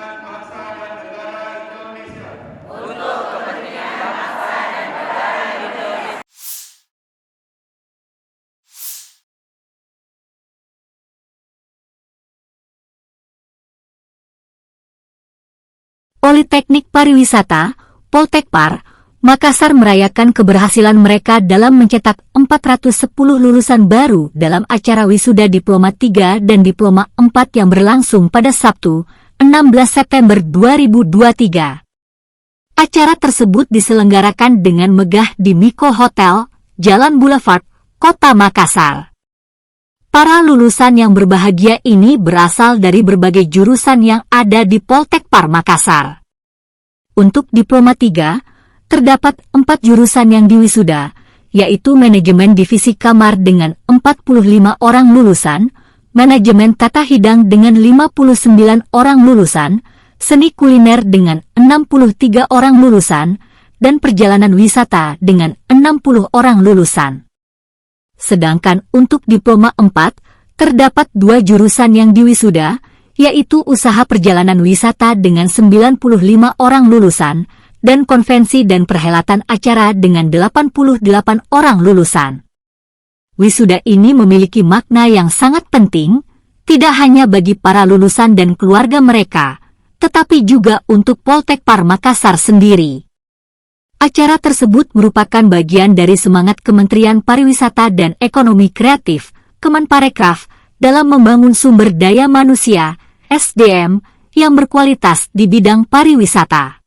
kepentingan bangsa dan negara Indonesia. Untuk kepentingan bangsa dan negara Indonesia. Politeknik Pariwisata, Poltekpar, Makassar merayakan keberhasilan mereka dalam mencetak 410 lulusan baru dalam acara wisuda Diploma 3 dan Diploma 4 yang berlangsung pada Sabtu, 16 September 2023. Acara tersebut diselenggarakan dengan megah di Miko Hotel, Jalan Boulevard, Kota Makassar. Para lulusan yang berbahagia ini berasal dari berbagai jurusan yang ada di Poltekpar Makassar. Untuk Diploma 3, terdapat 4 jurusan yang diwisuda, yaitu Manajemen Divisi Kamar dengan 45 orang lulusan, Manajemen Tata Hidang dengan 59 orang lulusan, Seni Kuliner dengan 63 orang lulusan, dan Perjalanan Wisata dengan 60 orang lulusan. Sedangkan untuk Diploma 4, terdapat 2 jurusan yang diwisuda, yaitu Usaha Perjalanan Wisata dengan 95 orang lulusan, dan Konvensi dan Perhelatan Acara dengan 88 orang lulusan. Wisuda ini memiliki makna yang sangat penting, tidak hanya bagi para lulusan dan keluarga mereka, tetapi juga untuk Poltekpar Makassar sendiri. Acara tersebut merupakan bagian dari semangat Kementerian Pariwisata dan Ekonomi Kreatif, Kemenparekraf, dalam membangun sumber daya manusia, SDM, yang berkualitas di bidang pariwisata.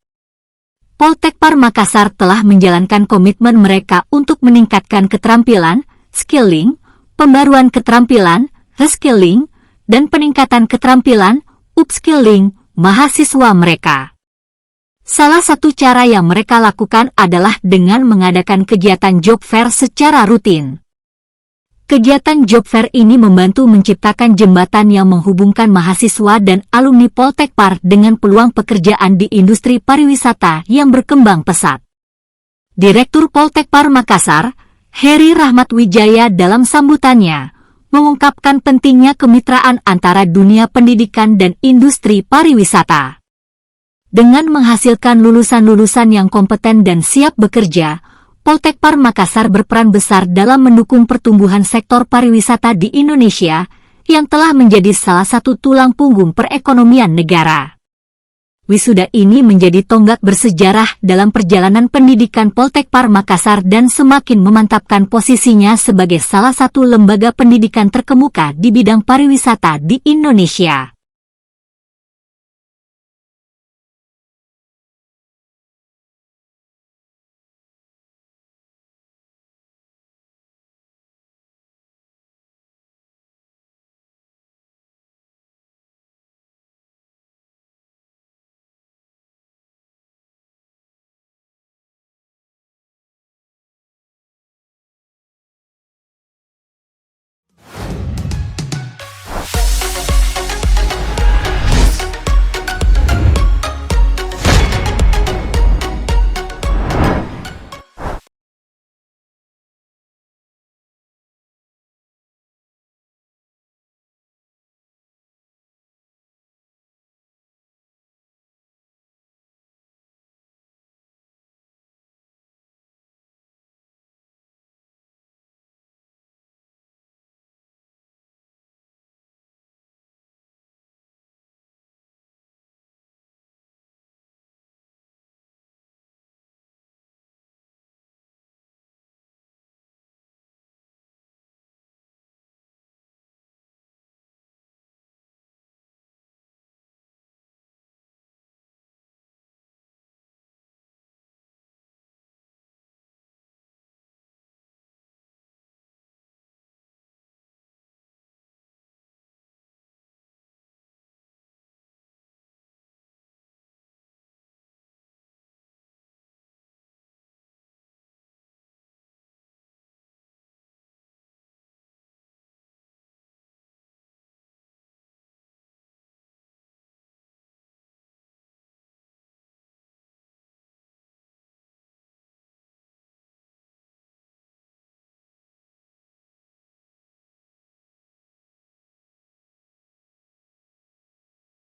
Poltekpar Makassar telah menjalankan komitmen mereka untuk meningkatkan keterampilan, skilling, pembaruan keterampilan, reskilling, dan peningkatan keterampilan, upskilling, mahasiswa mereka. Salah satu cara yang mereka lakukan adalah dengan mengadakan kegiatan job fair secara rutin. Kegiatan job fair ini membantu menciptakan jembatan yang menghubungkan mahasiswa dan alumni Poltekpar dengan peluang pekerjaan di industri pariwisata yang berkembang pesat. Direktur Poltekpar Makassar, Heri Rahmat Wijaya dalam sambutannya, mengungkapkan pentingnya kemitraan antara dunia pendidikan dan industri pariwisata. Dengan menghasilkan lulusan-lulusan yang kompeten dan siap bekerja, Poltekpar Makassar berperan besar dalam mendukung pertumbuhan sektor pariwisata di Indonesia, yang telah menjadi salah satu tulang punggung perekonomian negara. Wisuda ini menjadi tonggak bersejarah dalam perjalanan pendidikan Poltekpar Makassar dan semakin memantapkan posisinya sebagai salah satu lembaga pendidikan terkemuka di bidang pariwisata di Indonesia.